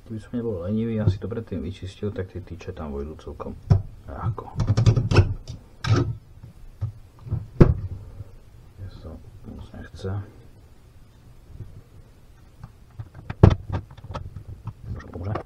Keby som nebol lenivý a si to predtým vyčistil, tak tie tyče tam vojdu celkom ľahko. Ja sa moc nechce. Možno pomôže.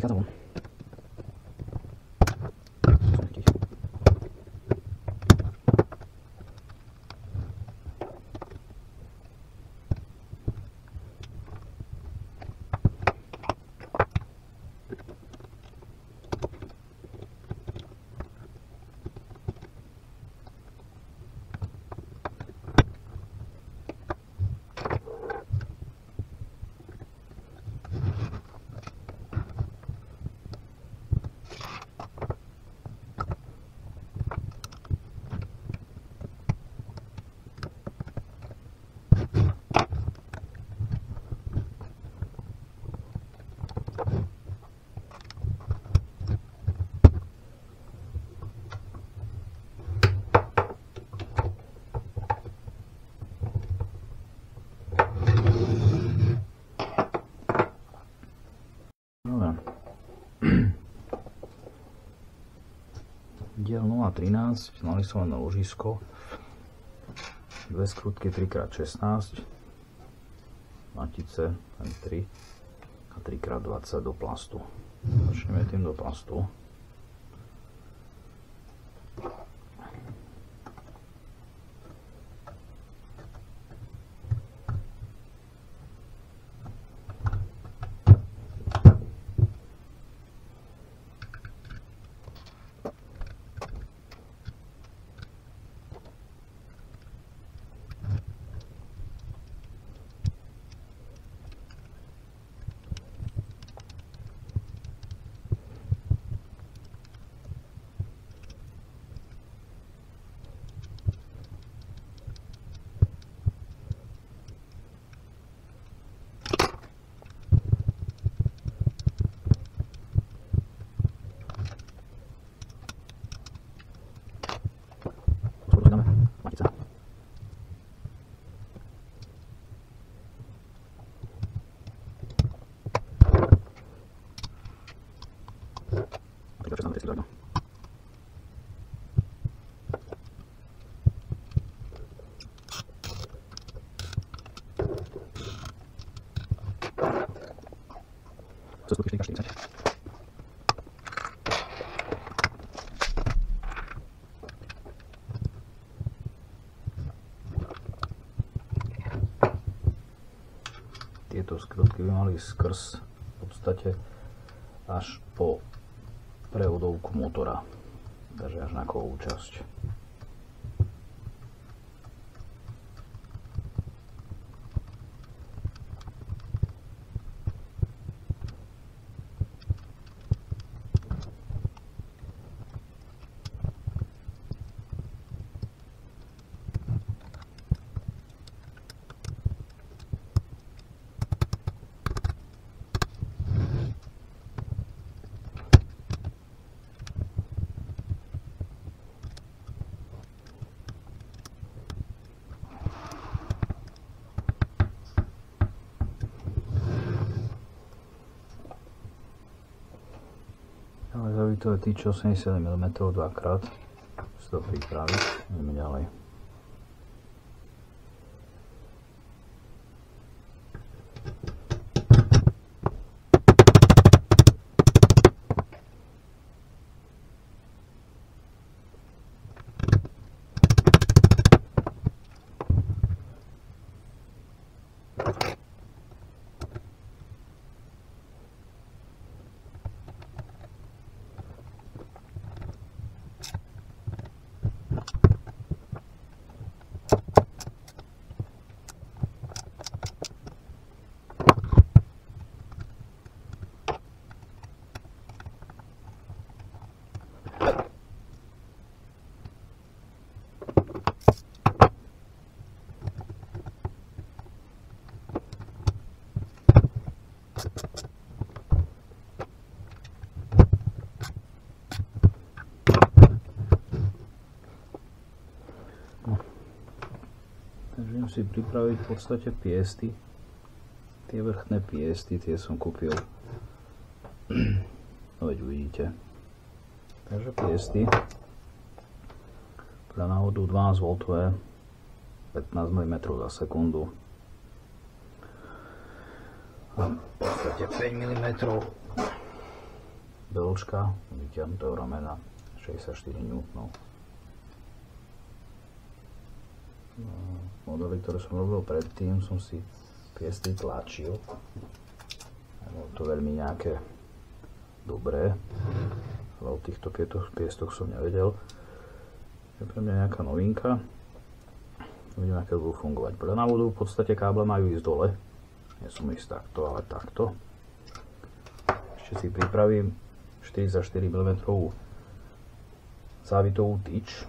Vychádza von. Diel 013, nalisované ložisko, dve skrutky 3x16, matice 3 a 3x20 do plastu. Začneme tým do plastu. Tieto skrutky by mali skrz v podstate až po prevodovku motora, takže až na kovovú časť. Ale zavítové tyče 80 mm dvakrát, si to pripraviť, ideme ďalej. Takže idem si pripraviť v podstate piesty. Tie vrchné piesty, tie som kúpil. No veď uvidíte. Takže piesty. Pre návodu 12V, 15 mm za sekundu. A v podstate 5 mm beločka, vyťahnutého ramena, 64 N. Modely, ktoré som robil predtým, som si piesty tlačil. Bolo to veľmi nejaké dobré, ale o týchto piestoch som nevedel. Je pre mňa nejaká novinka. Uvidím, aké budú fungovať. Podľa návodu v podstate káble majú ísť dole. Nie som ísť takto, ale takto. Ešte si pripravím 44 mm závitovú tyč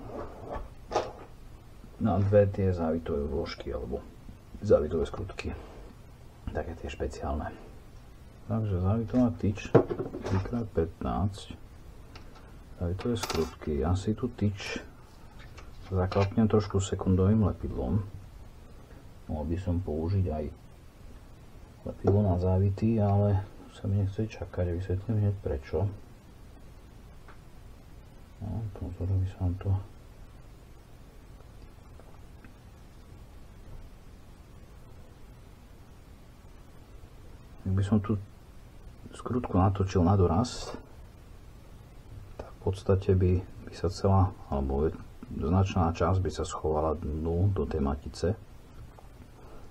na dve tie závitové vložky alebo závitové skrutky. Také tie špeciálne. Takže závitová tyč 3x15 závitové skrutky. Ja si tu tyč zaklapnem trošku sekundovým lepidlom. Mohol by som použiť aj lepidlo na závity, ale sa mi nechce čakať, vysvetlím hneď prečo. No, pozor, by som to... Ak by som tú skrutku natočil na doraz, tak v podstate by sa celá, alebo značná časť by sa schovala dnu do tej matice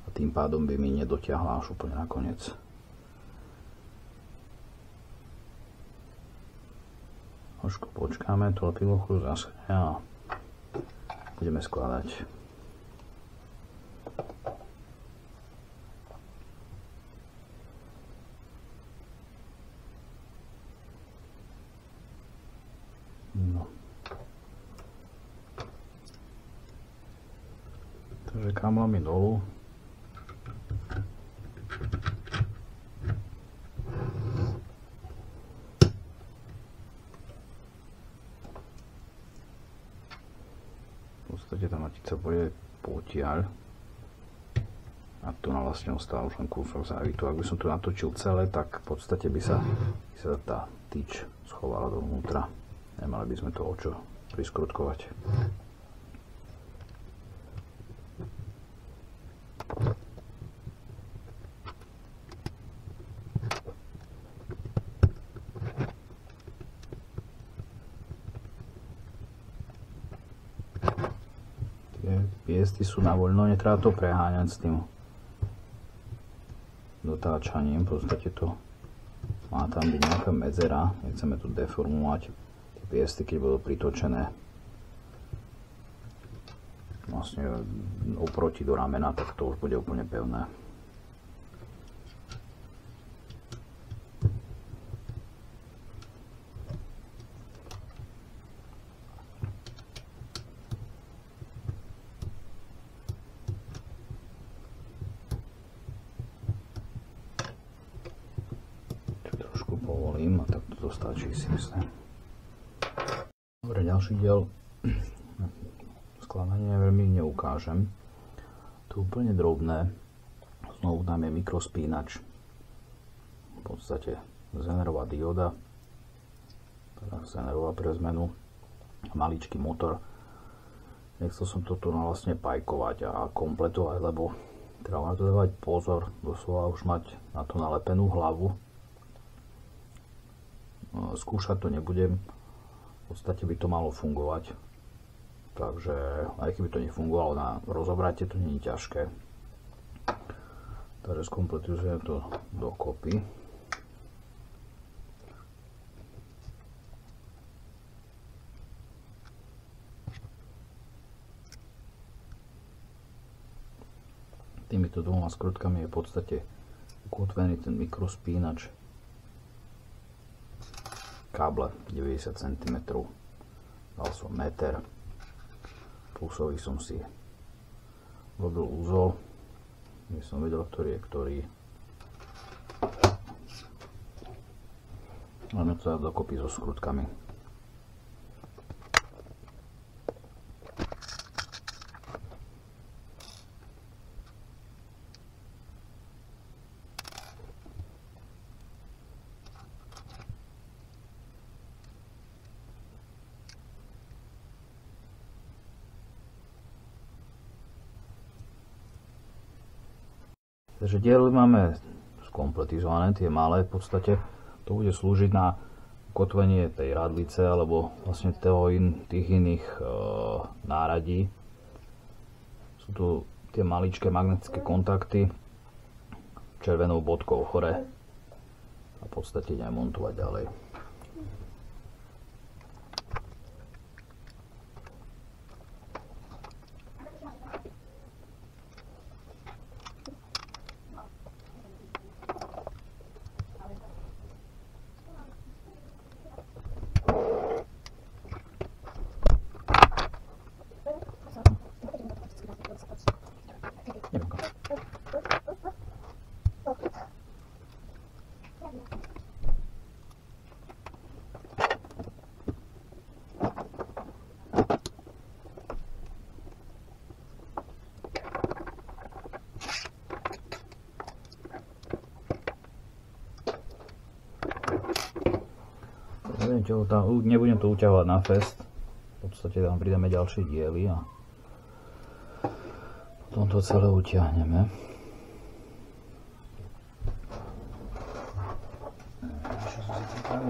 a tým pádom by mi nedotiahla až úplne na koniec. Trošku počkáme, to lepidlo chvíľu zaschne a budeme skladať. No. Takže káblami dolu. V podstate tá matica bude potiaľ a tu na vlastne ostáva už len kúsok závitu. Ak by som to natočil celé, tak v podstate by sa tá tyč schovala dovnútra. Nemali by sme to o čo priskrutkovať. Piesty sú na voľno, netreba to preháňať s tým dotáčaním, v podstate to má tam byť nejaká medzera, nechceme tu deformovať tie piesty, keď budú pritočené vlastne oproti do ramena, tak to už bude úplne pevné. Povolím a tak to stačí, si myslím. Dobre, ďalší diel skladania veľmi neukážem. Tu úplne drobné. Znovu tam je mikrospínač. V podstate Zenerová dioda. Zenerová pre zmenu. Maličký motor. Nechcel som to tu vlastne pajkovať a kompletovať, lebo treba na to dávať pozor. Doslova už mať na to nalepenú hlavu. Skúšať to nebudem, v podstate by to malo fungovať, takže aj keby to nefungovalo na rozobratie, to nie je ťažké. Takže skompletujeme to dokopy. Týmito dvoma skrutkami je v podstate ukotvený ten mikrospínač káble 90 cm, dal som meter, plusový som si robil úzol, aby som vedel, ktorý je ktorý. Máme to dať dokopy so skrutkami. Takže diely máme skompletizované, tie malé, v podstate to bude slúžiť na ukotvenie tej radlice alebo vlastne tých iných náradí. Sú tu tie maličké magnetické kontakty červenou bodkou hore a v podstate ideme montovať ďalej. Nebudem to uťahovať na fest, v podstate tam pridáme ďalšie diely a potom to celé utiahneme.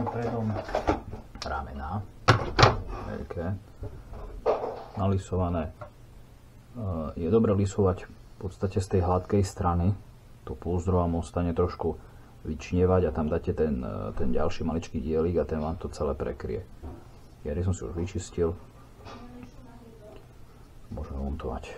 Predom ramená, veľké, nalisované. Je dobré lisovať v podstate z tej hladkej strany, to púzdro vám ostane trošku vyčnievať a tam dáte ten ďalší maličký dielik a ten vám to celé prekrie. Ja som si už vyčistil. Môžeme montovať.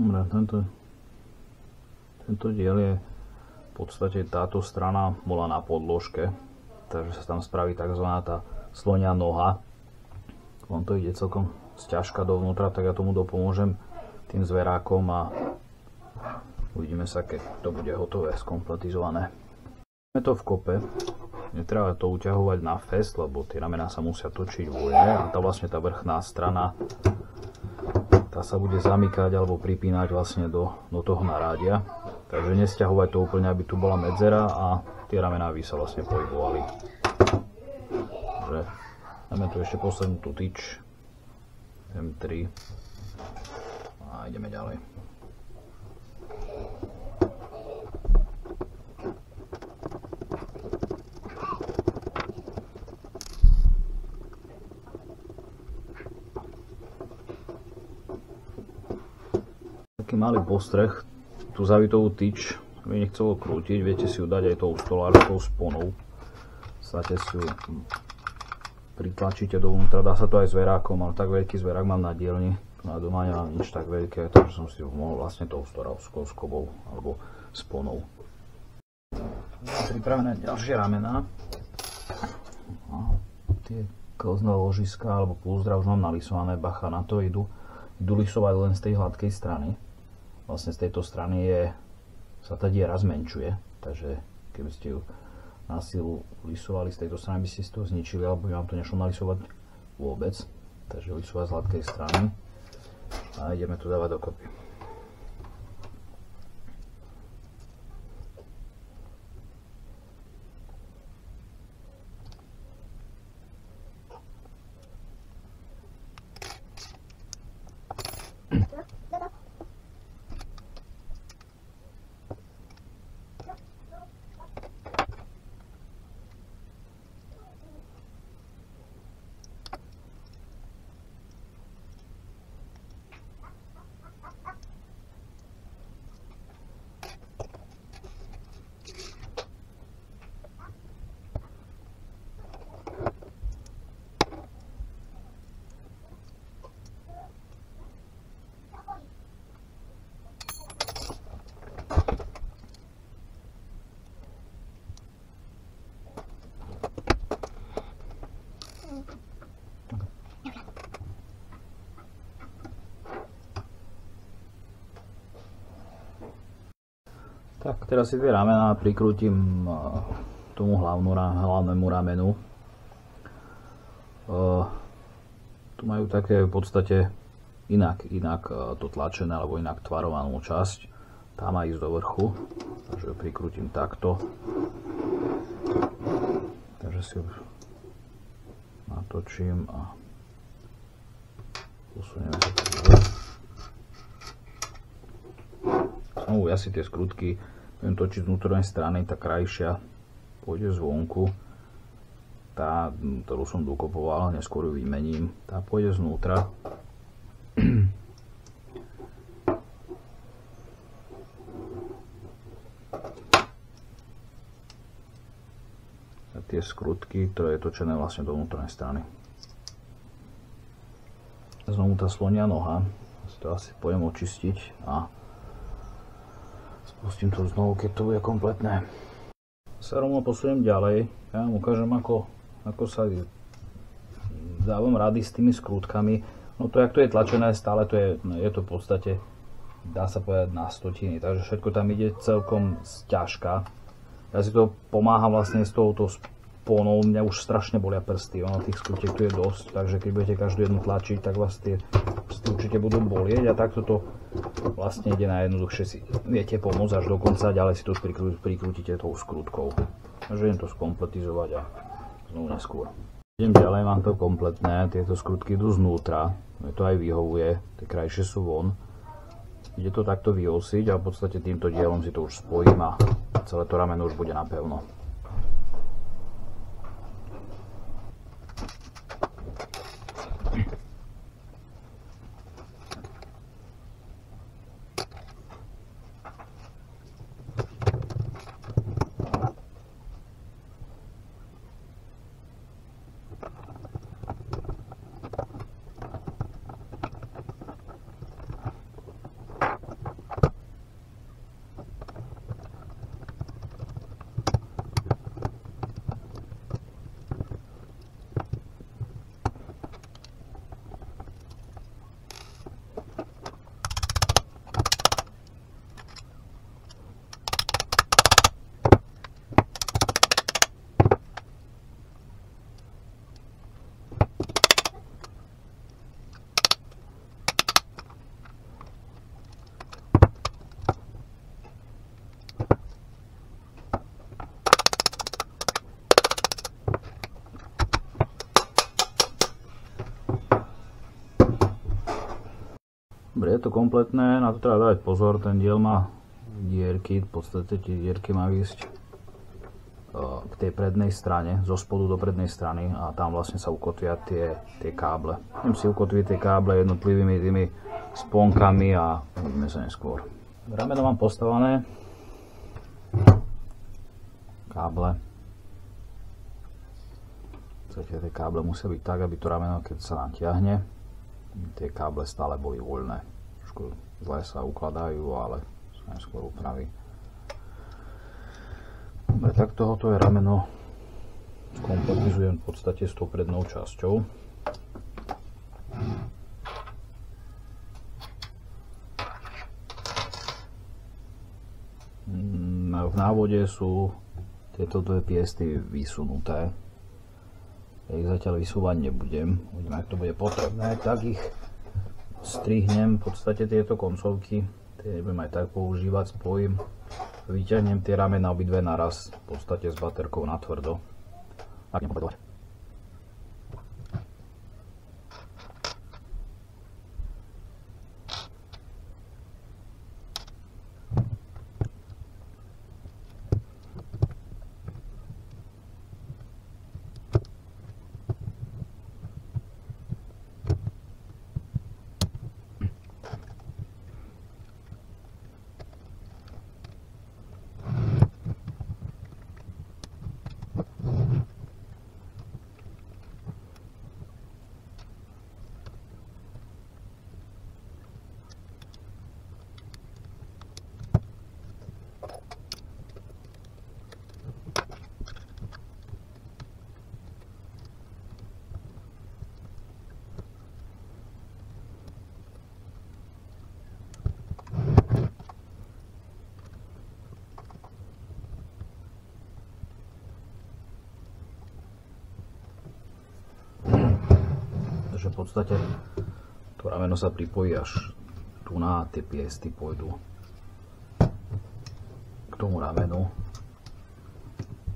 Dobre, tento diel je v podstate táto strana bola na podložke, takže sa tam spraví tzv. Tá slonia noha. On to ide celkom sťažka dovnútra, tak ja tomu dopomôžem tým zverákom a uvidíme sa, keď to bude hotové, skompletizované. Máme to v kope, netreba to uťahovať na fest, lebo tie ramená sa musia točiť voľne a tá vrchná strana tá sa bude zamykať alebo pripínať vlastne do toho narádia. Takže nesťahovať to úplne, aby tu bola medzera a tie ramená by sa vlastne pohybovali. Takže dáme tu ešte poslednú tú tyč M3 a ideme ďalej. Taký malý postreh, tú zavitovú tyč, aby nechcelo krútiť, viete si ju dať aj tou stolárskou sponou. Snate si ju pritlačíte dovnútra, dá sa to aj zverákom, ale tak veľký zverák mám na dielni, na doma nemám nič tak veľké, takže som si ju mohol vlastne tou stolárskou skobou alebo sponou. Pripravené ďalšie ramená. Tie klzné ložiska alebo púzdra už mám nalisované, bacha na to, idú lisovať len z tej hladkej strany. Vlastne z tejto strany sa tá diera zmenšuje, takže keby ste ju na silu lisovali z tejto strany, by ste si to zničili, alebo by vám to nešlo nalisovať vôbec. Takže lisovať z hladkej strany a ideme to dávať dokopy. Tak, teraz si tie ramená prikrútim tomu hlavnému ramenu. Tu majú také v podstate inak to tlačené, alebo inak tvarovanú časť. Tá má ísť do vrchu, takže ju prikrútim takto. Takže si ju natočím a posunieme sa to dole. Znovu ja si tie skrutky budem točiť z vnútornej strany, tá krajšia pôjde zvonku. Tá, ktorú som dokopoval, neskôr ju vymením, tá pôjde znútra. A tie skrutky, ktoré je točené vlastne do vnútornej strany. Znovu tá slonia noha, to asi pôjdem očistiť a spustím to znovu, keď to bude kompletné. Sa rovno posuniem ďalej, ja vám ukážem, ako sa dávam rady s tými skrutkami. No to, jak to je tlačené, stále to je to v podstate, dá sa povedať, na stotiny, takže všetko tam ide celkom ťažká. Ja si to pomáham vlastne s touto spónou, mňa už strašne bolia prsty, ono tých skrutiek tu je dosť, takže keď budete každú jednu tlačiť, tak vás tie prsty určite budú bolieť a takto to vlastne ide najjednoduchšie, si viete pomôcť až do konca, ďalej si to prikrútite tou skrutkou. Takže idem to skompletizovať a znovu neskôr. Idem ďalej, mám to kompletné, tieto skrutky idú znútra, mne to aj vyhovuje, tie krajšie sú von. Ide to takto vyosiť a v podstate týmto dielom si to už spojím a celé to rameno už bude napevno. Dobre, je to kompletné, na to treba dať pozor, ten diel má dierky, v podstate tie dierky majú ísť k tej prednej strane, zo spodu do prednej strany a tam vlastne sa ukotvia tie káble. Idem si ukotviť tie káble jednotlivými tými spónkami a uvidíme sa neskôr. Rameno mám postavené, káble. Tie káble musia byť tak, aby to rameno, keď sa natiahne, tie káble stále boli voľné. Trošku zle sa ukladajú, ale sa neskôr upraví. Dobre, tak tohoto je rameno skompletizujem v podstate s tou prednou časťou. V návode sú tieto dve piesty vysunuté. Ja ich zatiaľ vysúvať nebudem, uvidíme, ak to bude potrebné, tak ich strihnem v podstate tieto koncovky, tie nebudem aj tak používať, spojím, vyťahnem tie ramena obidve naraz, v podstate s baterkou na tvrdo. Tak nepovedovať. podstate to rameno sa pripojí až tu na, tie piesty pôjdu k tomu ramenu.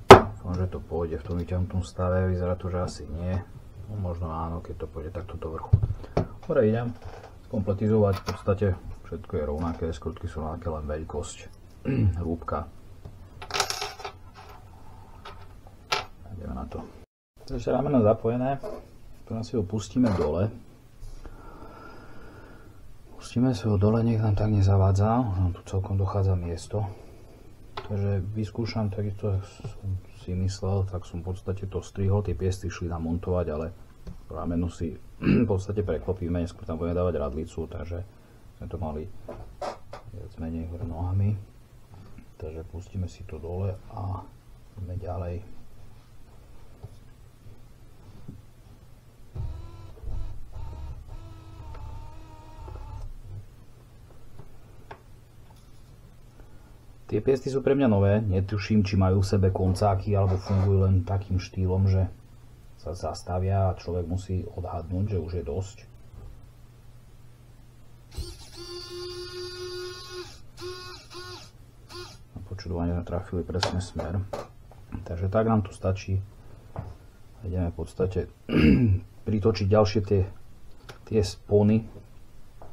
Dúfam, že to pôjde v tom vyťahnutom stave, vyzerá to, že asi nie. No, možno áno, keď to pôjde takto do vrchu. Dobre, idem skompletizovať, v podstate všetko je rovnaké, skrutky sú rovnaké, len veľkosť, hrúbka. Ideme na to. Takže rameno zapojené, teraz si ho pustíme dole. Pustíme si ho dole, nech nám tak nezavádza, už nám tu celkom dochádza miesto. Takže vyskúšam, takisto som si myslel, tak som v podstate to strihol, tie piesty šli nám montovať, ale rameno si v podstate preklopíme, neskôr tam budeme dávať radlicu, takže sme to mali viac menej hore nohami. Takže pustíme si to dole a ideme ďalej. Tie piesty sú pre mňa nové, netuším, či majú v sebe koncáky alebo fungujú len takým štýlom, že sa zastavia a človek musí odhadnúť, že už je dosť. Na počudovanie sme trafili presne smer. Takže tak nám tu stačí. Ideme v podstate pritočiť ďalšie tie spony.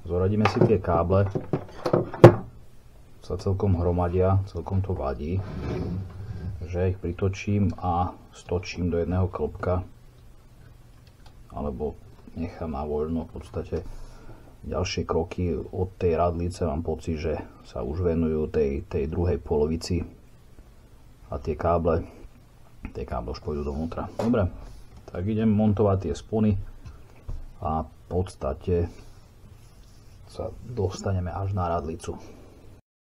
Zoradíme si tie káble. Sa celkom hromadia, celkom to vadí, že ich pritočím a stočím do jedného klopka alebo nechám na voľno. V podstate ďalšie kroky od tej radlice mám pocit, že sa už venujú tej druhej polovici a tie káble už pôjdu dovnútra. Dobre, tak idem montovať tie spony a v podstate sa dostaneme až na radlicu.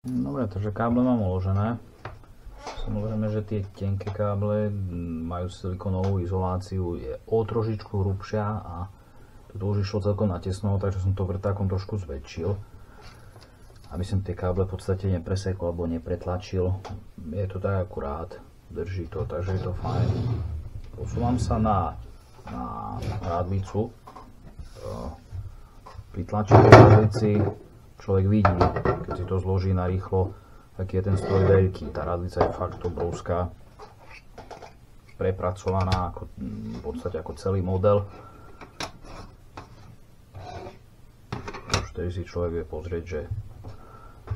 Dobre, takže káble mám uložené. Samozrejme, že tie tenké káble majú silikonovú izoláciu, je o trošičku hrubšia a toto už išlo celkom natesno, takže som to vrtákom trošku zväčšil, aby som tie káble v podstate nepresekol alebo nepretlačil. Je to tak akurát, drží to, takže je to fajn. Posúvam sa na radlicu. Pri tlačení radlici človek vidí, keď si to zloží na rýchlo, aký je ten stroj veľký. Tá radlica je fakt obrovská, prepracovaná v podstate ako celý model. Už tedy si človek vie pozrieť, že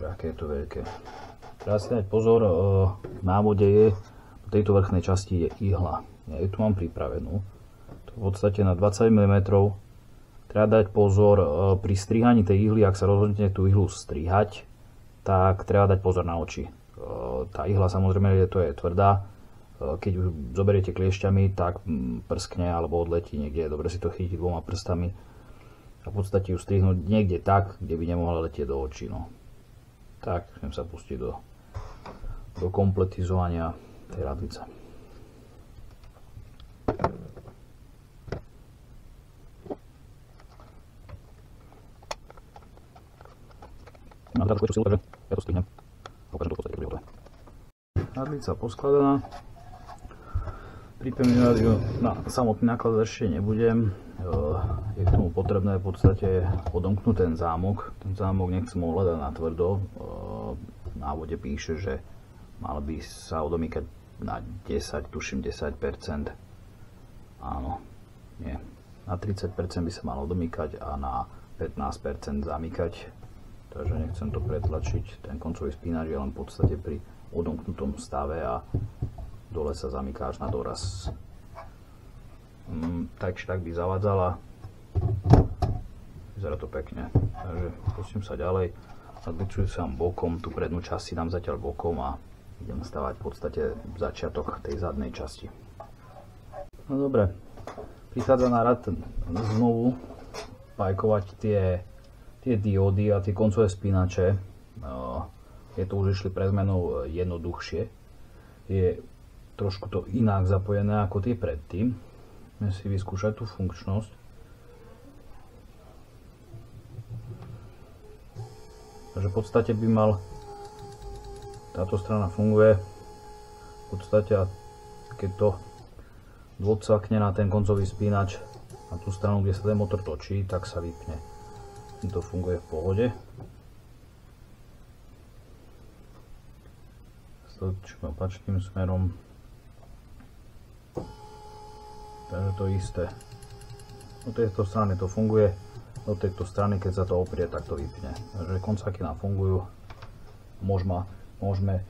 aké je to veľké. Treba si dať pozor, v návode je, v tejto vrchnej časti je ihla. Ja ju tu mám pripravenú. To v podstate na 20 mm. Treba dať pozor pri strihaní tej ihly, ak sa rozhodnete tú ihlu strihať, tak treba dať pozor na oči. Tá ihla samozrejme to je tvrdá, keď ju zoberiete kliešťami, tak prskne alebo odletí niekde, dobre si to chytiť dvoma prstami a v podstate ju strihnúť niekde tak, kde by nemohla letieť do očí. No. Tak, chcem sa pustiť do kompletizovania tej radlice. Mám teda takú silu, takže ja to strihnem. Ukážem to v podstate, keď bude hotové. Radlica poskladaná. Pripevňovať ju na samotný náklad ešte nebudem. Je k tomu potrebné v podstate odomknúť ten zámok. Ten zámok nechcem ohľadať na tvrdo. V návode píše, že mal by sa odomýkať na 10, tuším 10%. Áno, nie. Na 30% by sa mal odomýkať a na 15% zamykať. Takže nechcem to pretlačiť. Ten koncový spínač je len v podstate pri odomknutom stave a dole sa zamyká až na doraz. Takže tak by zavadzala. Vyzerá to pekne. Takže pustím sa ďalej. Radlicujem sa bokom, tú prednú časť si dám zatiaľ bokom a idem stavať v podstate začiatok tej zadnej časti. No dobre, prichádza na rad znovu pajkovať tie diódy a tie koncové spínače. Je to už išli pre zmenou jednoduchšie. Je trošku to inak zapojené ako tie predtým. Ideme si vyskúšať tú funkčnosť. Takže v podstate by mal, táto strana funguje v podstate, keď to dôcakne na ten koncový spínač, na tú stranu, kde sa ten motor točí, tak sa vypne. To funguje v pohode. Stočíme opačným smerom. Takže to isté. Do tejto strany to funguje, do tejto strany, keď sa to oprie, tak to vypne. Takže koncaky nám fungujú. Môžeme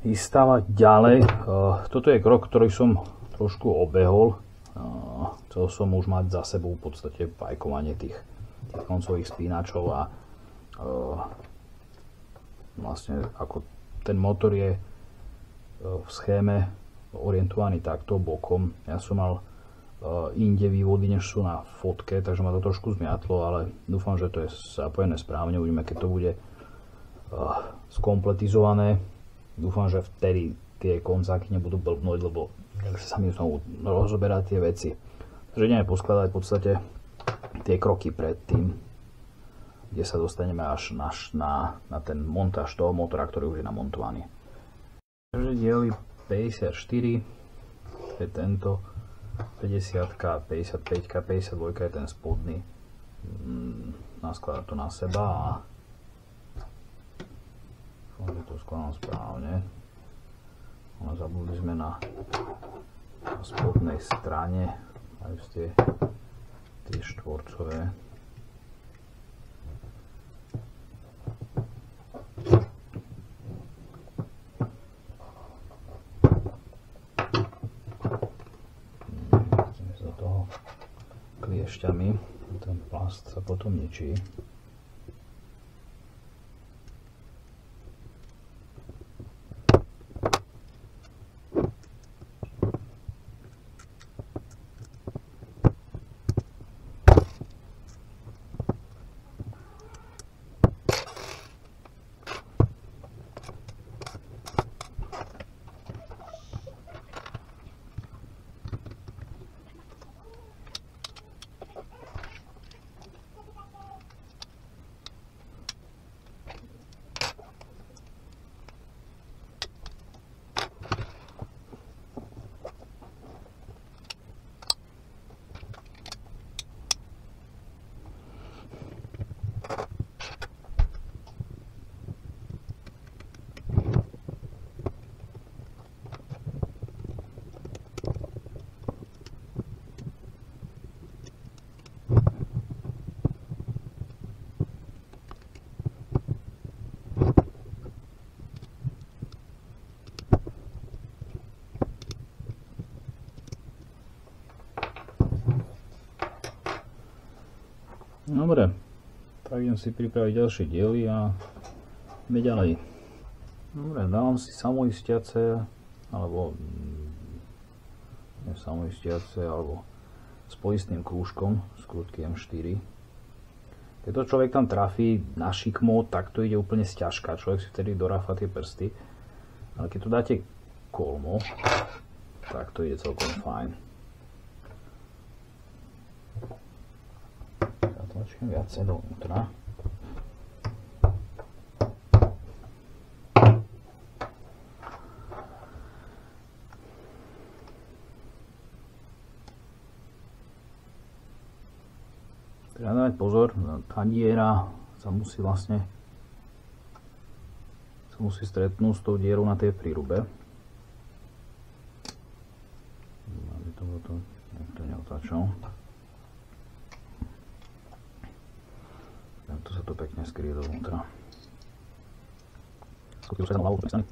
ísť stávať ďalej. Toto je krok, ktorý som trošku obehol. Chcel som už mať za sebou v podstate fajkovanie tých koncových spínačov a vlastne ako ten motor je v schéme orientovaný takto bokom. Ja som mal inde vývody, než sú na fotke, takže ma to trošku zmiatlo, ale dúfam, že to je zapojené správne. Uvidíme, keď to bude skompletizované. Dúfam, že vtedy tie koncáky nebudú blbnúť, lebo sa mi znovu rozoberať tie veci. Takže ideme poskladať v podstate tie kroky predtým, kde sa dostaneme až na ten montáž toho motora, ktorý už je namontovaný. Takže diely 54, to je tento, 50, 55, 52 je ten spodný. Naskladať to na seba a to skladám správne. Ale zabudli sme na spodnej strane aj tie štvorcové. Do toho kliešťami, ten plast sa potom ničí. Dobre, tak idem si pripraviť ďalšie diely a ideme ďalej. Dobre, dávam si samoistiace, alebo samoistiace, alebo s poistným krúžkom z krútky M4. Keď to človek tam trafí na šikmo, tak to ide úplne sťažka, človek si vtedy doráfa tie prsty. Ale keď tu dáte kolmo, tak to ide celkom fajn. Zatlačím viacej dovnútra. Treba dávať pozor, tá diera sa musí stretnúť s tou dierou na tej prírube. Aby to potom niekto neotáčal. To sa to pekne skryje dovnútra. Skúšam sa na hlavu, strany.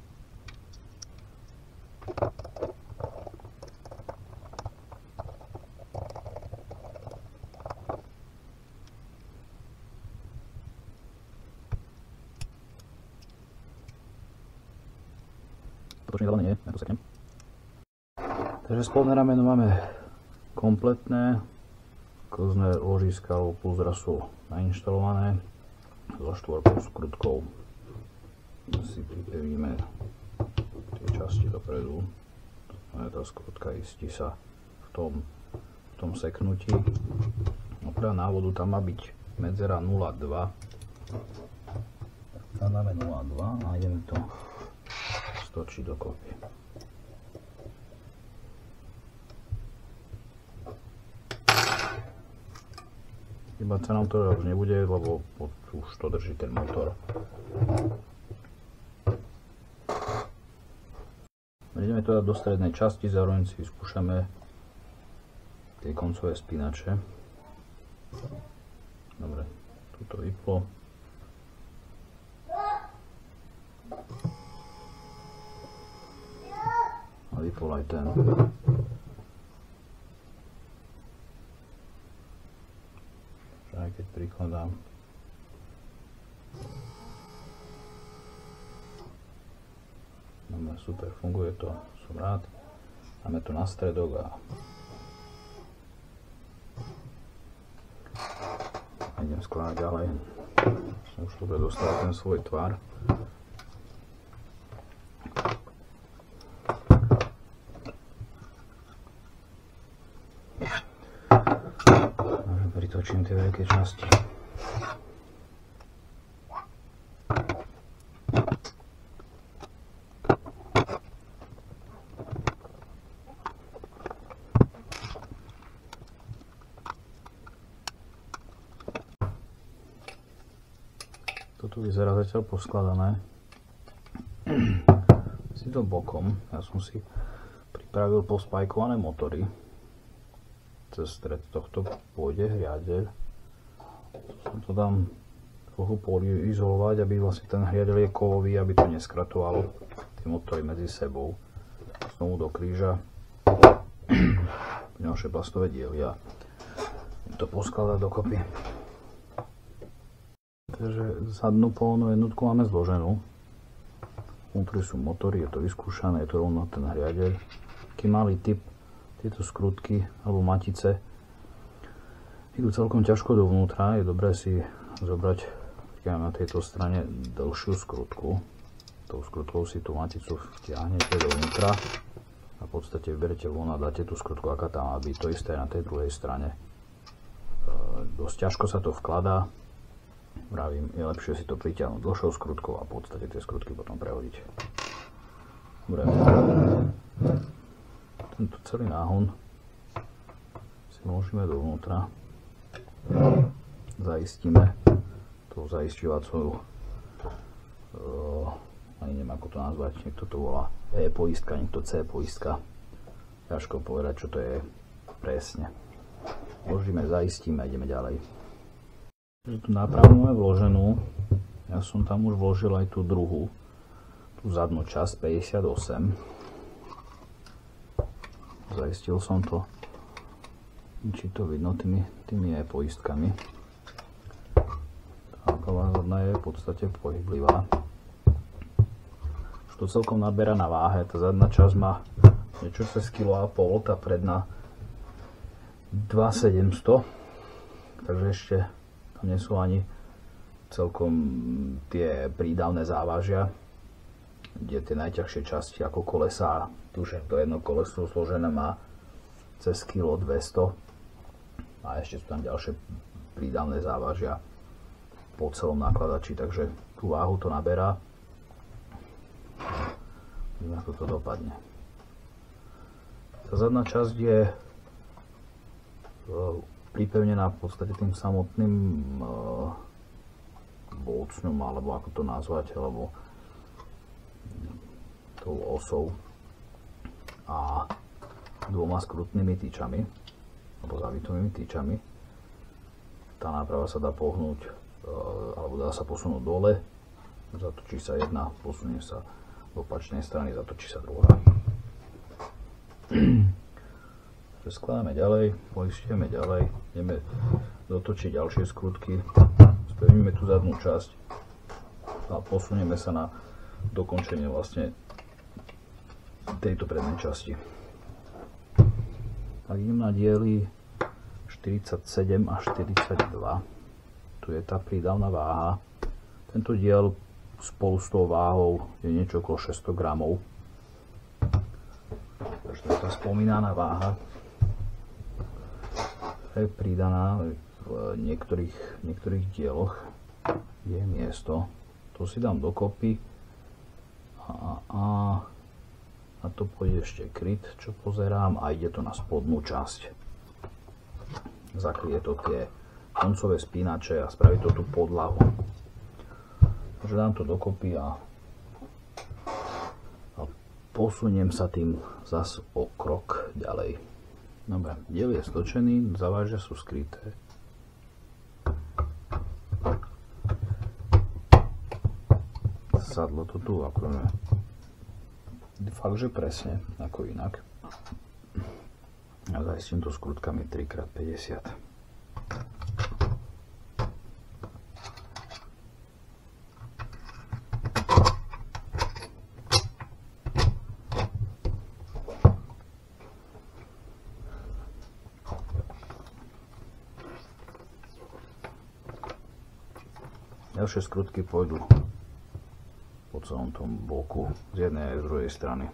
Totočne zelené nie, ja to seknem. Takže spodné rameno máme kompletné. Kozné ložiska alebo púzdra sú nainštalované. So štvorkou skrutkou si pripevníme tie časti dopredu. Tá skrutka istí sa v tom seknutí. Podľa návodu tam má byť medzera 0,2. Tam dáme 0,2 a ideme to stočiť dokopy. Iba sa nám to už nebude, lebo už to drží ten motor. Ideme to dať do strednej časti, zároveň si vyskúšame tie koncové spínače. Dobre, tu to vyplo. A vypol aj ten. Aj keď prikladám. Dobre, super, funguje to, som rád. Dáme to na stredok a idem skladať ďalej. Už to bude dostávať ten svoj tvar. Pritočím tie veľké časti. Toto vyzerá zatiaľ poskladané. Si to bokom. Ja som si pripravil pospajkované motory. Cez stred tohto pôjde hriadeľ. Som to tam trochu poliizolovať, aby vlastne ten hriadeľ je kovový, aby to neskratovalo tie motory medzi sebou. Znovu do kríža ďalšie plastové diely a to poskladať dokopy. Takže zadnú pohonnú jednotku máme zloženú. Vnútri sú motory, je to vyskúšané, je to rovno ten hriadeľ. Taký malý typ, tieto skrutky alebo matice idú celkom ťažko dovnútra. Je dobré si zobrať na tejto strane dlhšiu skrutku. Tou skrutkou si tú maticu vtiahnete dovnútra a v podstate vyberete von a dáte tú skrutku, aká tam má byť. To isté na tej druhej strane. Dosť ťažko sa to vkladá. Vravím, je lepšie si to pritiahnuť dlhšou skrutkou a v podstate tie skrutky potom prehodiť. Dobre. Tento celý náhon si vložíme dovnútra. Zaistíme tou zaisťovacou, ani neviem ako to nazvať, niekto to volá E-poistka, niekto C-poistka. Ťažko povedať, čo to je presne. Vložíme, zaistíme a ideme ďalej. Tú nápravu máme vloženú. Ja som tam už vložil aj tú druhú, tú zadnú časť 58. Zaistil som to, či to vidno tými poistkami. Tá prvá zadná je v podstate pohyblivá. Už to celkom naberá na váhe. Tá zadná časť má niečo cez 1,5 kg, tá predná 2,700. Takže ešte tam nie sú ani celkom tie prídavné závažia, kde tie najťažšie časti ako kolesá, tuším, to jedno koleso zložené má cez 1,2 kg a ešte sú tam ďalšie prídavné závažia po celom nakladači, takže tú váhu to naberá. Vidíme, ako to dopadne. Tá zadná časť je pripevnená v podstate tým samotným bolcňom, alebo ako to nazvať, alebo tou osou a dvoma skrutnými tyčami, alebo závitovými tyčami. Tá náprava sa dá pohnúť, alebo dá sa posunúť dole, zatočí sa jedna, posunie sa do opačnej strany, zatočí sa druhá. Skladáme ďalej, poistíme ďalej, ideme dotočiť ďalšie skrutky, spevníme tú zadnú časť a posunieme sa na dokončenie vlastne tejto prednej časti. Tak idem na diely 47 a 42. Tu je tá prídavná váha. Tento diel spolu s tou váhou je niečo okolo 600 gramov. Takže to je tá spomínaná váha. Je pridaná v niektorých dieloch, je miesto. To si dám dokopy a na to pôjde ešte kryt, čo pozerám, a ide to na spodnú časť. Zakryje to tie koncové spínače a spraviť to tú podlahu. Takže dám to dokopy a posuniem sa tým zas o krok ďalej. Dobre, diel je stočený, zavážia sú skryté. Sadlo to tu akože fakt, že presne, ako inak. A zajistím to skrutkami 3x50. Ďalšie skrutky pôjdu po celom tom boku, z jednej aj z druhej strany.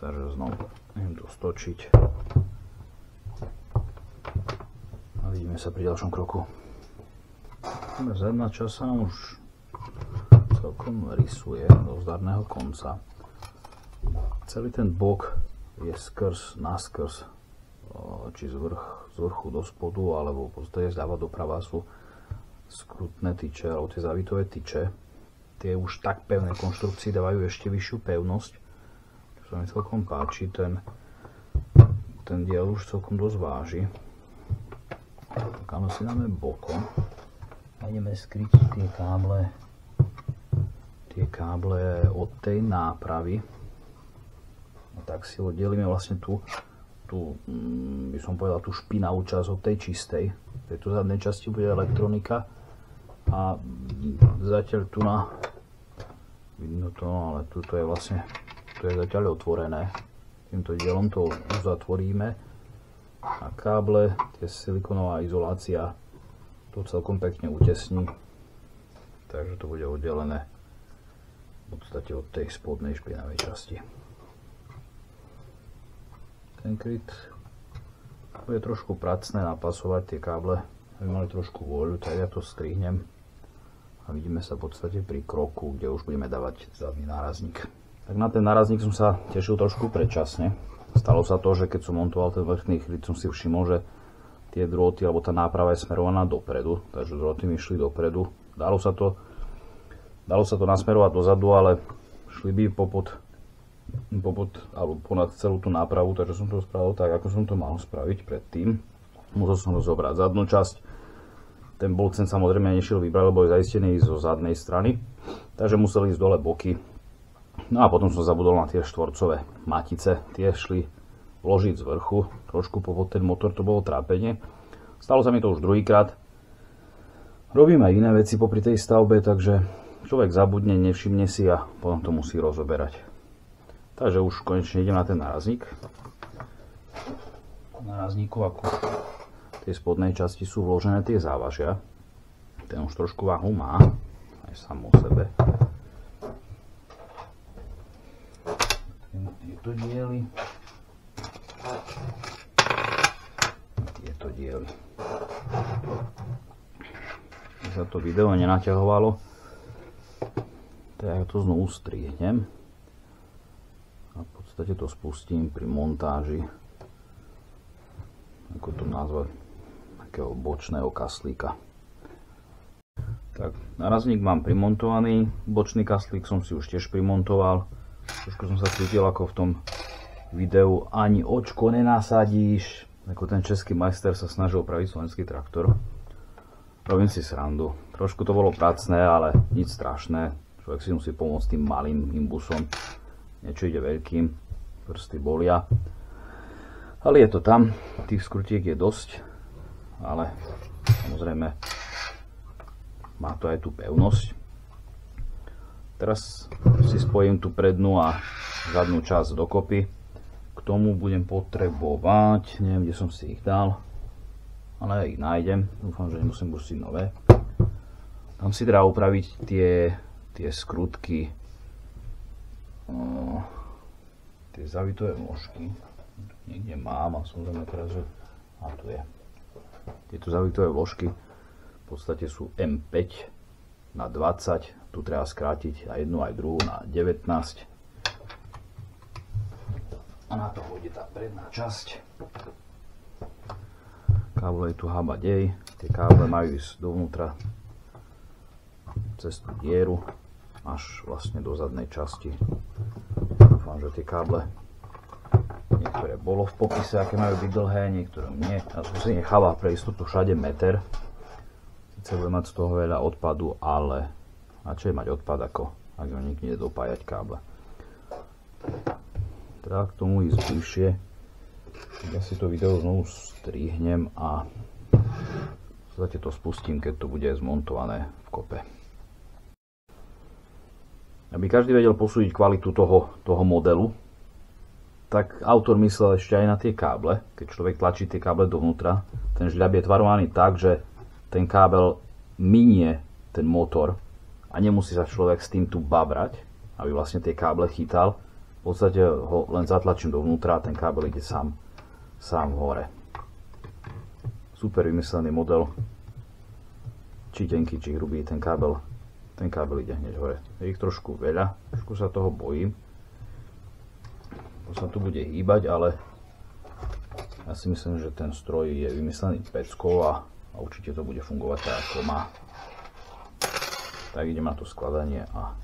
Takže znovu idem to stočiť a vidíme sa pri ďalšom kroku. Zadná časť sa už celkom rysuje do zdarného konca. Celý ten bok je naskrz, či z vrchu do spodu, alebo v podstate zľava doprava sú skrutné tyče, alebo tie zavitové tyče. Tie už tak pevné konštrukcie dávajú ešte vyššiu pevnosť, čo sa mi celkom páči. Ten diel už celkom dosť váži. Káme si dáme bokom a ideme skryť tie káble od tej nápravy. A tak si oddelíme vlastne tú by som povedal tú špinavú časť od tej čistej. V tejto zadnej časti bude elektronika a zatiaľ tu vidno to, ale tuto je vlastne, to je zatiaľ otvorené. Týmto dielom to uzatvoríme a káble, tie silikonová izolácia to celkom pekne utesní, takže to bude oddelené v podstate od tej spodnej špinavej časti. Ten kryt bude trošku pracné napasovať tie káble, aby mali trošku voľu, tak ja to strihnem a vidíme sa v podstate pri kroku, kde už budeme dávať zadný nárazník. Tak na ten nárazník som sa tešil trošku predčasne. Stalo sa to, že keď som montoval ten vrchný kryt, som si všimol, že tie drôty alebo tá náprava je smerovaná dopredu, takže drôty mi šli dopredu. Dalo sa to nasmerovať dozadu, ale šli by popod alebo ponad celú tú nápravu, takže som to spravil tak, ako som to mal spraviť predtým. Musel som rozobrať zadnú časť. Ten bolt sem samozrejme nešiel vybrať, lebo je zaistený zo zadnej strany, takže museli ísť dole boky. No a potom som zabudol na tie štvorcové matice, tie šli vložiť z vrchu, trošku popod ten motor, to bolo trápenie. Stalo sa mi to už druhýkrát. Robím aj iné veci popri tej stavbe, takže človek zabudne, nevšimne si a potom to musí rozoberať. Takže už konečne idem na ten nárazník. Nárazníku ako v tej spodnej časti sú vložené tie závažia. Ten už trošku váhu má, aj sám o sebe. Tieto diely. Keď sa to video nenaťahovalo, tak ja to znovu strihnem. A v podstate to spustím pri montáži, ako to nazvať, takého bočného kaslíka. Tak, nárazník mám primontovaný, bočný kaslík som si už tiež primontoval. Trošku som sa cítil ako v tom videu ani očko nenasadíš, ako ten český majster sa snažil opraviť slovenský traktor. Robím si srandu. Trošku to bolo pracné, ale nič strašné. Človek si musí pomôcť tým malým imbusom. Niečo ide veľkým, prsty bolia. Ale je to tam, tých skrutiek je dosť, ale samozrejme má to aj tú pevnosť. Teraz si spojím tú prednú a zadnú časť dokopy. K tomu budem potrebovať, neviem, kde som si ich dal, ale ich nájdem. Dúfam, že nemusím pustiť nové. Tam si treba upraviť tie skrutky, tie zavitové vložky. Niekde mám a samozrejme teraz, že tu je. Tieto zavitové vložky v podstate sú M5 na 20. Tu treba skrátiť aj jednu aj druhú na 19. A na to pôjde tá predná časť. káble je tu hábať dej, tie káble majú ísť dovnútra cez tú dieru až vlastne do zadnej časti. Dúfam, že tie káble, niektoré bolo v popise, aké majú byť dlhé, niektoré nie. Ja som si necháva pre istotu všade meter. Sice bude mať z toho veľa odpadu, ale radšej mať odpad, ako ak ho nikde dopájať káble. Teda k tomu ísť bližšie. Ja si to video znovu strihnem a v podstate to spustím, keď to bude zmontované v kope. Aby každý vedel posúdiť kvalitu toho modelu, tak autor myslel ešte aj na tie káble. Keď človek tlačí tie káble dovnútra, ten žľab je tvarovaný tak, že ten kábel minie ten motor a nemusí sa človek s tým tu babrať, aby vlastne tie káble chytal. V podstate ho len zatlačím dovnútra a ten kábel ide sám hore. Super vymyslený model. Či tenký, či hrubý, ten kábel ide hneď hore. Je ich trošku veľa, trošku sa toho bojím. To sa tu bude hýbať, ale ja si myslím, že ten stroj je vymyslený peckou a určite to bude fungovať tak, ako má. Tak idem na to skladanie a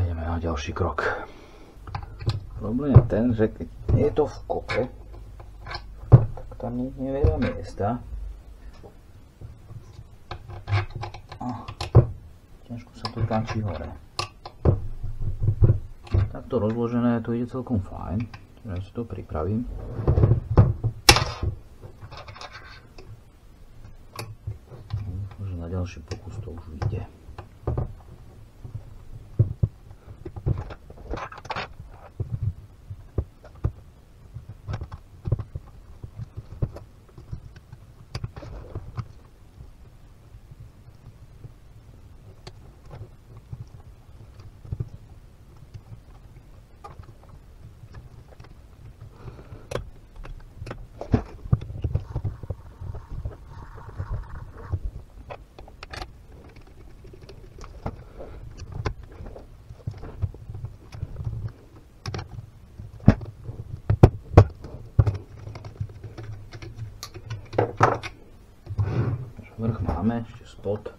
ideme na ďalší krok. Problém je ten, že keď je to v kope, tak tam nie je veľa miesta. Ťažko sa to tlačí hore. Takto rozložené to ide celkom fajn. Ja si to pripravím. Možno na ďalší pokus to už vyjde. Vrch máme, ešte spod.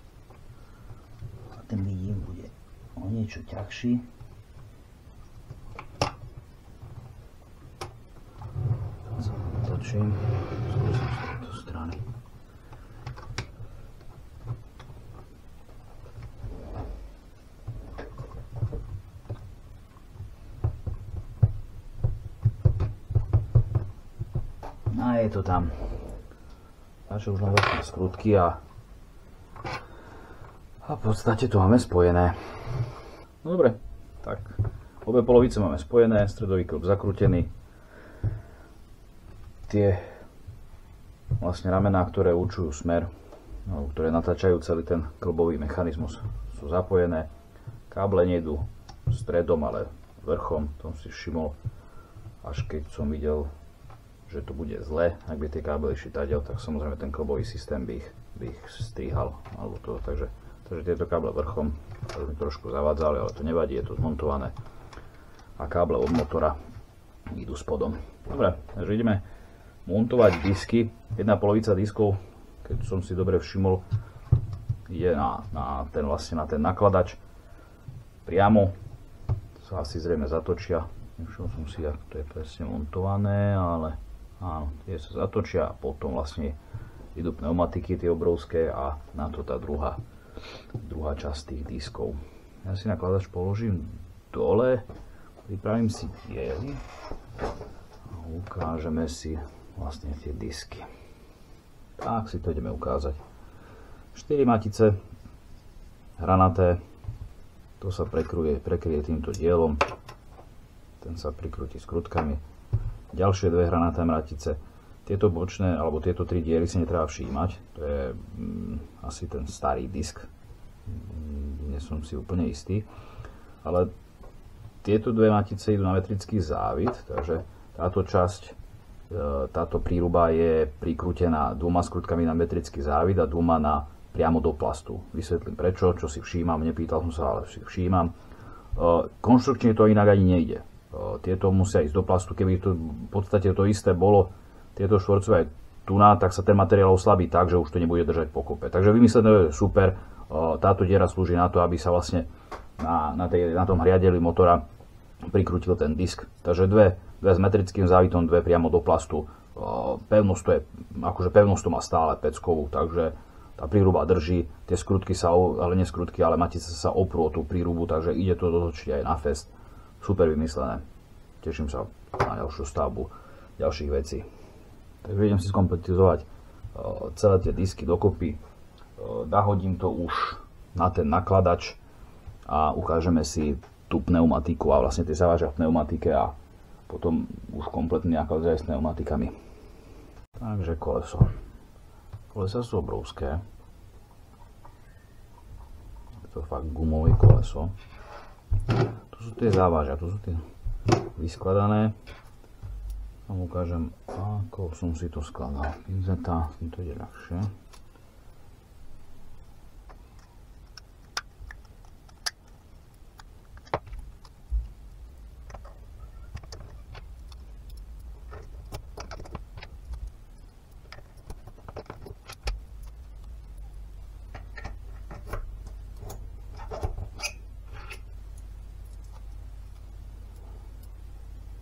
A ten vidím bude o niečo ťažší. Točím. Skúsim z tejto strany. A je to tam. Takže už len veľké skrutky a v podstate to máme spojené. No dobre, tak obe polovice máme spojené, stredový klb zakrútený. Tie vlastne ramená, ktoré určujú smer, ktoré natáčajú celý ten klbový mechanizmus, sú zapojené. Káble nejdú stredom, ale vrchom, tom si všimol, až keď som videl, že to bude zle, ak by tie kábely išli tadiaľ, tak samozrejme ten klbový systém by ich strihal, alebo to, takže tieto káble vrchom, to mi trošku zavádzali, ale to nevadí, je to zmontované a káble od motora idú spodom. Dobre, takže ideme montovať disky. Jedna polovica diskov, keď som si dobre všimol, ide na ten nakladač priamo, sa asi zrejme zatočia, nevšimol som si, ako to je presne montované, ale áno, tie sa zatočia a potom vlastne idú pneumatiky tie obrovské a na to tá druhá časť tých diskov. Ja si nakladač položím dole, pripravím si diely a ukážeme si vlastne tie disky. Tak si to ideme ukázať. 4 matice hranaté, to sa prekryje týmto dielom, ten sa prikrúti skrutkami. Ďalšie 2 hranaté matice. Tieto bočné, alebo tieto 3 diely si netreba všímať. To je asi ten starý disk. Nie som si úplne istý. Ale tieto 2 matice idú na metrický závit, takže táto časť, táto príruba je prikrútená 2 skrutkami na metrický závit a 2 priamo do plastu. Vysvetlím prečo, čo si všímam, nepýtal som sa, ale si všímam. Konštrukčne to inak ani nejde. Tieto musia ísť do plastu, keby to v podstate to isté bolo tieto štvorcové tuná, tak sa ten materiál oslabí tak, že už to nebude držať pokope. Takže vymyslené je super. Táto diera slúži na to, aby sa vlastne na tom hriadeli motora prikrútil ten disk. Takže dve s metrickým závitom, dve priamo do plastu. Pevnosť to je, akože pevnosť to má stále peckovú, takže tá príruba drží, tie skrutky sa, ale nie skrutky, ale matice sa oprú o tú prírubu, takže ide to dotočiť aj na fest. Super vymyslené. Teším sa na ďalšiu stavbu ďalších vecí. Takže idem si skompletizovať celé tie disky dokopy. Nahodím to už na ten nakladač a ukážeme si tú pneumatiku a vlastne tie závažia v pneumatike a potom už kompletný nakladač aj s pneumatikami. Takže koleso. Kolesa sú obrovské. Je to fakt gumové koleso. Tu sú tie závažia, tu sú tie vyskladané. Vám ukážem, ako som si to skladal. Pinzeta, s tým to ide ľahšie.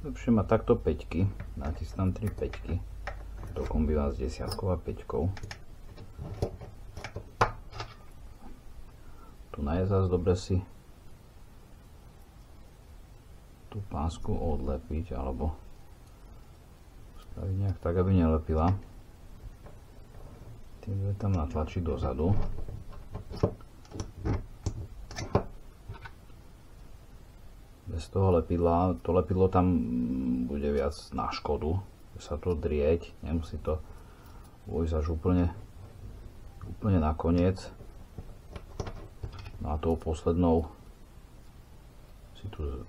Lepšie má takto 5-ky, dáte si tam 3 5-ky, to kombinát s 10-kou a 5-kou. Tu je zase dobre si tú pásku odlepiť, alebo spraviť nejak tak, aby nelepila. Tie dve tam natlačiť dozadu. Bez toho lepidla, to lepidlo tam bude viac na škodu, že sa to drieť, nemusí to vojsť až úplne nakoniec. No a tou poslednou si tu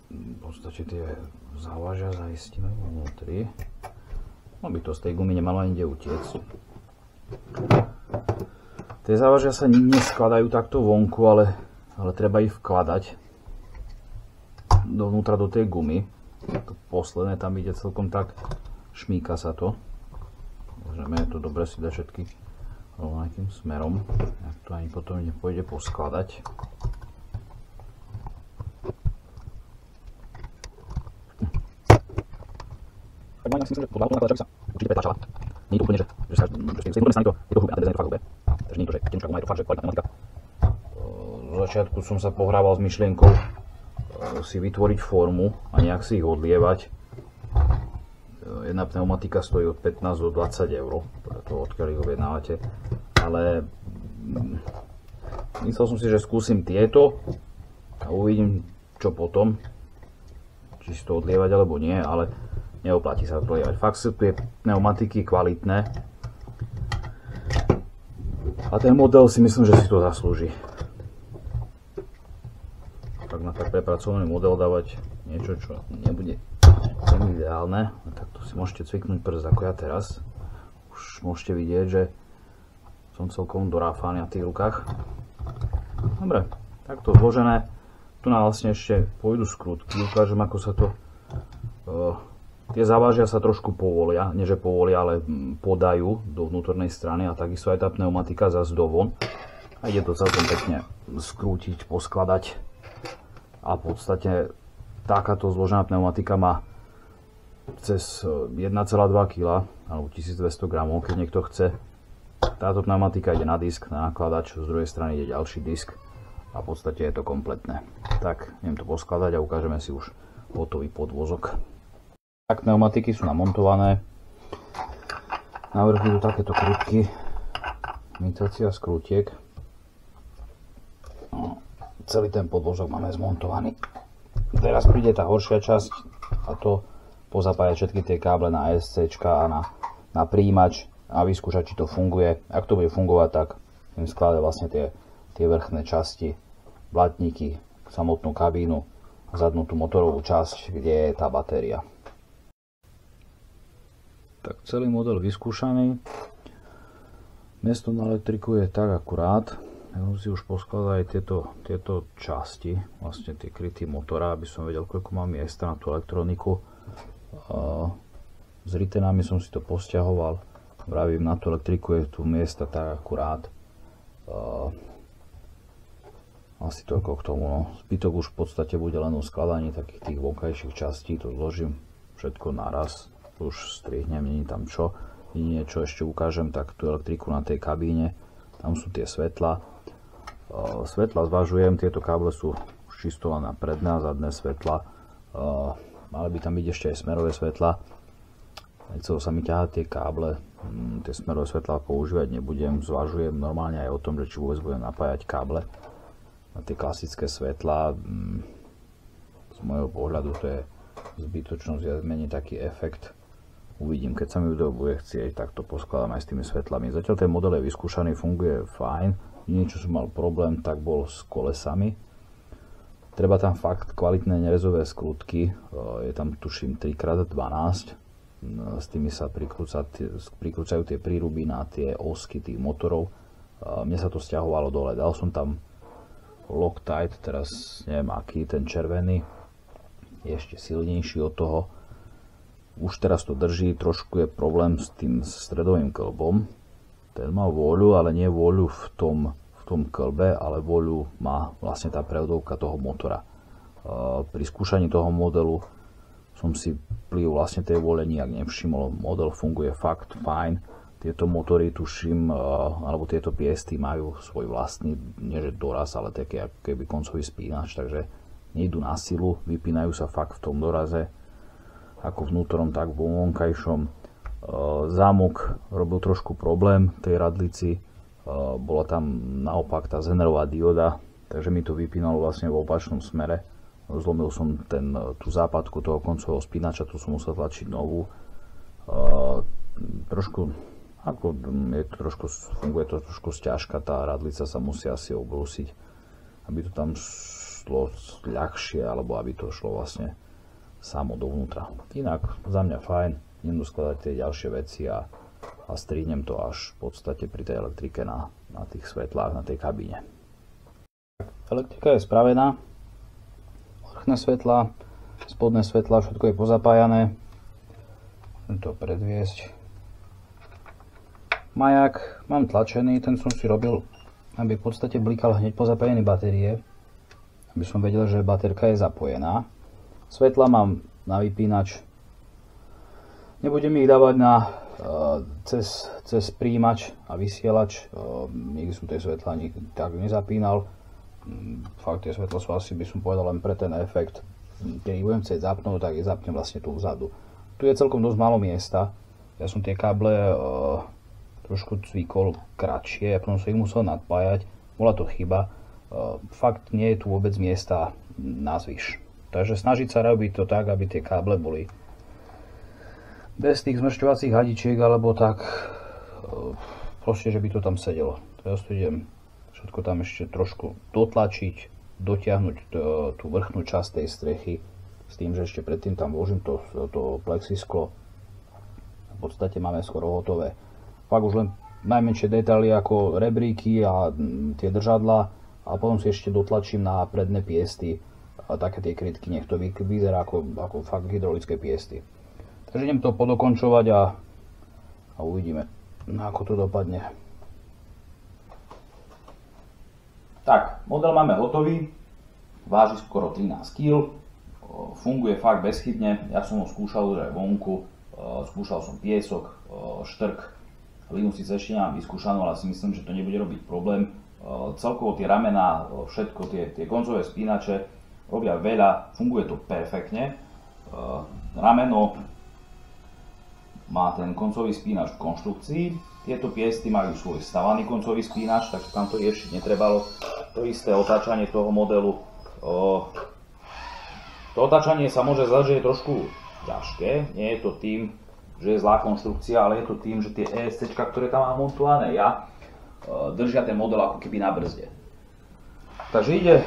v podstate tie závažia zaistíme vnútri. No by to z tej gumy nemalo ani kde utiecť. Tie závažia sa neskladajú takto vonku, ale treba ich vkladať dovnútra do tej gumy. To posledné tam ide celkom tak, šmíka sa to. Môžeme to dobre si dať všetky rovnakým smerom, ak to ani potom nepôjde poskladať. Tak mám si myslím, že podľa toho nakladača by sa určite pretláčala. Nie je to úplne, že sa z tej druhej strany je to hrubé a ten dezajn je to fakt hrubé. Takže nie je to, že tenčká guma, je to fakt, že kvalitná pneumatika. V začiatku som sa pohrával s myšlienkou si vytvoriť formu a nejak si ich odlievať. Jedna pneumatika stojí od 15 do 20 eur, podľa toho odkiaľ ich objednávate, ale myslel som si, že skúsim tieto a uvidím čo potom, či si to odlievať alebo nie, ale neoplatí sa to odlievať. Fakt sú tie pneumatiky kvalitné a ten model si myslím, že si to zaslúži. Tak na tak prepracovaný model dávať niečo, čo nebude ideálne, tak to si môžete cviknúť prst ako ja teraz. Už môžete vidieť, že som celkom doráfaný na tých rukách. Dobre, takto zložené. Tu na vlastne ešte pôjdu skrutky, ukážem ako sa to tie závažia sa trošku povolia, nie že povolia, ale podajú do vnútornej strany a takisto aj tá pneumatika zase dovon a ide to celkom pekne skrútiť, poskladať. A v podstate takáto zložená pneumatika má cez 1,2 kg alebo 1200 g, keď niekto chce. Táto pneumatika ide na disk, na nakladač, z druhej strany ide ďalší disk a v podstate je to kompletné. Tak, idem to poskladať a ukážeme si už hotový podvozok. Tak, pneumatiky sú namontované. Na vrchu idú takéto krutky, imitácia skrutiek. Celý ten podvozok máme zmontovaný. Teraz príde tá horšia časť a to pozapájať všetky tie káble na ESC a na príjimač a vyskúšať, či to funguje. Ak to bude fungovať, tak im skladať vlastne tie vrchné časti, blatníky, samotnú kabínu a zadnú tú motorovú časť, kde je tá batéria. Tak celý model vyskúšaný. Miesto na elektriku je tak akurát. Ja som si už poskladal aj tieto časti, vlastne tie kryty motora, aby som vedel, koľko mám miesta na tú elektroniku. s ritenami som si to posťahoval. Vravím, na tú elektriku je tu miesta tak akurát. Asi toľko k tomu, no. Zbytok už v podstate bude len o skladaní takých tých vonkajších častí, to zložím všetko naraz, už strihnem, není tam čo. Niečo ešte ukážem, tak tú elektriku na tej kabíne, tam sú tie svetla. Svetla zvažujem, tieto káble sú už čisto len na predné a zadné svetla. Mali by tam byť ešte aj smerové svetla. Nechcelo sa mi ťahať tie káble, tie smerové svetla používať nebudem, zvažujem normálne aj o tom, že či vôbec budem napájať káble na tie klasické svetlá. Z môjho pohľadu to je zbytočnosť, ja zmení taký efekt. Uvidím, keď sa mi bude chcieť, tak to poskladám aj s tými svetlami. Zatiaľ ten model je vyskúšaný, funguje fajn. Niečo som mal problém, tak bol s kolesami. Treba tam fakt kvalitné nerezové skrutky, je tam tuším 3x12. S tými sa prikrúcajú tie príruby na tie osky tých motorov. Mne sa to stiahovalo dole, dal som tam Loctite, teraz neviem aký, ten červený je ešte silnejší od toho. Už teraz to drží, trošku je problém s tým stredovým klbom. Ten má vôľu, ale nie vôľu v tom klbe, ale vôľu má vlastne tá prevodovka toho motora. Pri skúšaní toho modelu som si vplyv vlastne tej vôle nijak nevšimol. Model funguje fakt fajn. Tieto motory tuším, alebo tieto piesty majú svoj vlastný, nie že doraz, ale taký ako keby koncový spínač, takže nejdu na silu, vypínajú sa fakt v tom doraze, ako vnútornom, tak vo vonkajšom. Zámok robil trošku problém tej radlici, bola tam naopak tá zenerová dioda, takže mi to vypínalo vlastne v opačnom smere. Zlomil som tú západku toho koncového spínača, tu som musel tlačiť novú. Trošku, ako je to trošku, funguje to trošku sťažka, tá radlica sa musí asi obrúsiť, aby to tam šlo ľahšie, alebo aby to šlo vlastne samo dovnútra. Inak za mňa fajn, idem doskladať tie ďalšie veci a strihnem to až v podstate pri tej elektrike na tých svetlách, na tej kabíne. Elektrika je spravená, vrchné svetla, spodné svetla, všetko je pozapájané. Chcem to predviesť. Majak mám tlačený, ten som si robil, aby v podstate blikal hneď po zapájení batérie, aby som vedel, že baterka je zapojená. Svetla mám na vypínač, nebudem ich dávať cez príjimač a vysielač, nikdy som tie svetla tak nezapínal, fakt tie svetla sú asi, by som povedal, len pre ten efekt. Keď ich budem chcieť zapnúť, tak ich zapnem vlastne tu vzadu. Tu je celkom dosť málo miesta, ja som tie káble trošku cvíkol kratšie, a potom som ich musel nadpájať, bola to chyba, fakt nie je tu vôbec miesta na zvyš. Takže snažiť sa robiť to tak, aby tie káble boli bez tých zmršťovacích hadičiek, alebo tak proste, že by to tam sedelo. Teraz to idem všetko tam ešte trošku dotlačiť, dotiahnuť tú vrchnú časť tej strechy, s tým, že ešte predtým tam vložím to plexisklo. V podstate máme skoro hotové. Fakt už len najmenšie detaily ako rebríky a tie držadla, a potom si ešte dotlačím na predné piesty a také tie krytky, nech to vyzerá ako fakt hydraulické piesty. Takže idem to podokončovať a uvidíme, ako to dopadne. Tak, model máme hotový, váži skoro 13 kg, funguje fakt bezchybne, ja som ho skúšal už aj vonku, skúšal som piesok, štrk, hlinu síce ešte nemám vyskúšanú, ale si myslím, že to nebude robiť problém. Celkovo tie ramená, všetko tie koncové spínače robia veľa, funguje to perfektne. Rameno má ten koncový spínač v konštrukcii, tieto piesty majú svoj stavaný koncový spínač, takže tam to riešiť netrebalo. To isté otáčanie toho modelu. To otáčanie sa môže zdať, že je trošku ťažké, nie je to tým, že je zlá konštrukcia, ale je to tým, že tie ESCčka, ktoré tam mám montované ja, držia ten model ako keby na brzde. Takže ide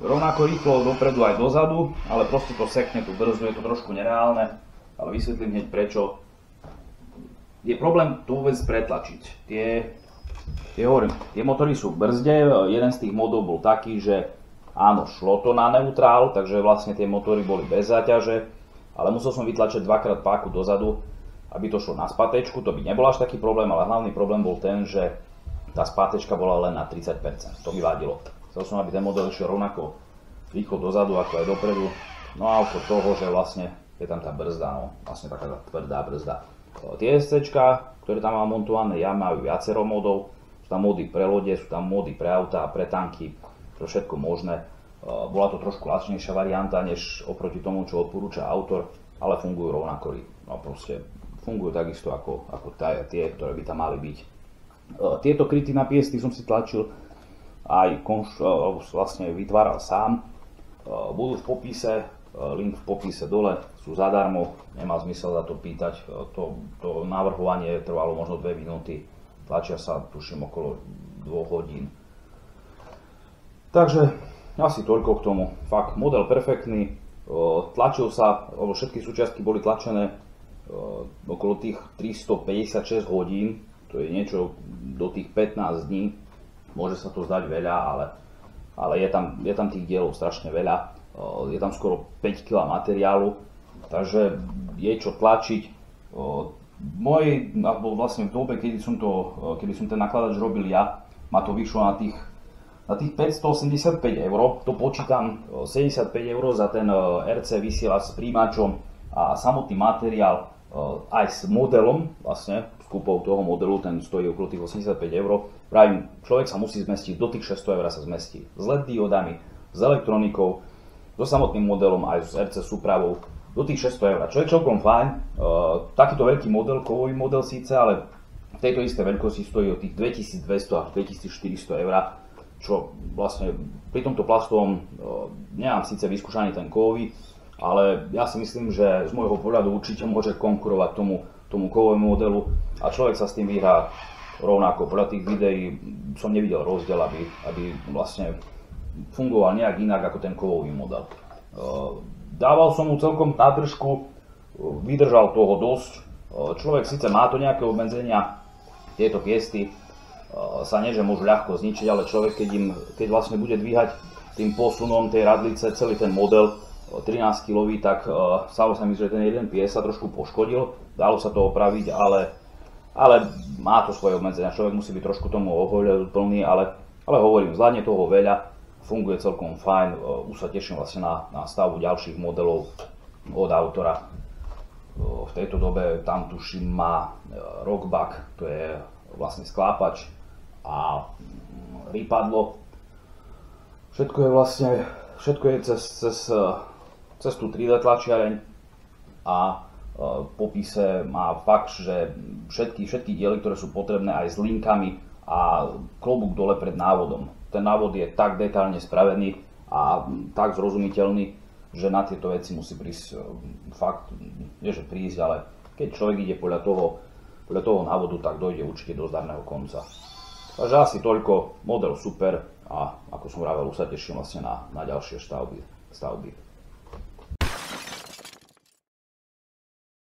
rovnako rýchlo dopredu aj dozadu, ale proste to sekne tú brzdu, je to trošku nereálne, ale vysvetlím hneď prečo. Je problém to vôbec pretlačiť. Tie motory sú v brzde, jeden z tých modov bol taký, že áno, šlo to na neutrál, takže vlastne tie motory boli bez záťaže. ale musel som vytlačiť dvakrát páku dozadu, aby to šlo na spátečku. To by nebol až taký problém, ale hlavný problém bol ten, že tá spátečka bola len na 30%. To mi vadilo. Chcel som, aby ten model išiel rovnako rýchlo dozadu, ako aj dopredu. No a okrem toho, že vlastne je tam tá brzda, no, vlastne taká tvrdá brzda. Tie SCčka, ktoré tam mám montované, ja majú viacero modov. Sú tam mody pre lode, sú tam mody pre auta, pre tanky, to všetko možné. Bola to trošku lacnejšia varianta, než oproti tomu, čo odporúča autor, ale fungujú rovnako. No proste fungujú takisto ako tie, ktoré by tam mali byť. Tieto kryty na piesty som si tlačil aj vlastne vytváral sám. Budú v popise, link v popise dole, sú zadarmo, nemá zmysel za to pýtať. To navrhovanie trvalo možno 2 minúty, tlačia sa tuším okolo 2 hodín. Takže asi toľko k tomu. Fakt, model perfektný, tlačil sa, všetky súčiastky boli tlačené okolo tých 356 hodín, to je niečo do tých 15 dní. Môže sa to zdať veľa, ale je tam tých dielov strašne veľa. Je tam skoro 5 kg materiálu, takže je čo tlačiť. Vlastne v dobe, kedy som ten nakladač robil ja, ma to vyšlo na tých 585 €, to počítam 75 € za ten RC vysielač s príjimačom a samotný materiál aj s modelom, vlastne s kúpou toho modelu, ten stojí okolo tých 85 €. Pravím, človek sa musí zmestiť, do tých 600 € sa zmestí. S LED diodami, s elektronikou, so samotným modelom aj s RC súpravou, do tých 600 €. Čo je celkom fajn, takýto veľký model, kovový model síce, ale v tejto istej veľkosti stojí od tých 2200 až 2400 €. Čo vlastne pri tomto plastovom nemám síce vyskúšaný ten kovový, ale ja si myslím, že z môjho pohľadu určite môže konkurovať tomu kovovému modelu a človek sa s tým vyhrá rovnako. Podľa tých videí som nevidel rozdiel, aby vlastne fungoval nejak inak ako ten kovový model. Dával som mu celkom na držku, vydržal toho dosť. Človek síce má to nejaké obmedzenia, tieto piesty sa nie, že môžu ľahko zničiť, ale človek, keď vlastne bude dvíhať tým posunom tej radlice celý ten model 13 kg, tak stalo sa mi, že ten jeden pies sa trošku poškodil, dalo sa to opraviť, ale má to svoje obmedzenia. Človek musí byť trošku tomu ohľaduplný, ale hovorím, zvládne toho veľa, funguje celkom fajn, už sa teším vlastne na stavbu ďalších modelov od autora. V tejto dobe tam tuším má Rockback, to je vlastne sklápač a rýpadlo. Všetko je cez tú 3D tlačiareň a v popise má fakt, že všetky diely, ktoré sú potrebné aj s linkami a klobúk dole pred návodom. Ten návod je tak detailne spravený a tak zrozumiteľný, že na tieto veci musí prísť fakt, nie že prísť, ale keď človek ide podľa toho návodu, tak dojde určite do zdarného konca. Takže asi toľko, model super a ako som vravel, už sa teším vlastne na ďalšie stavby.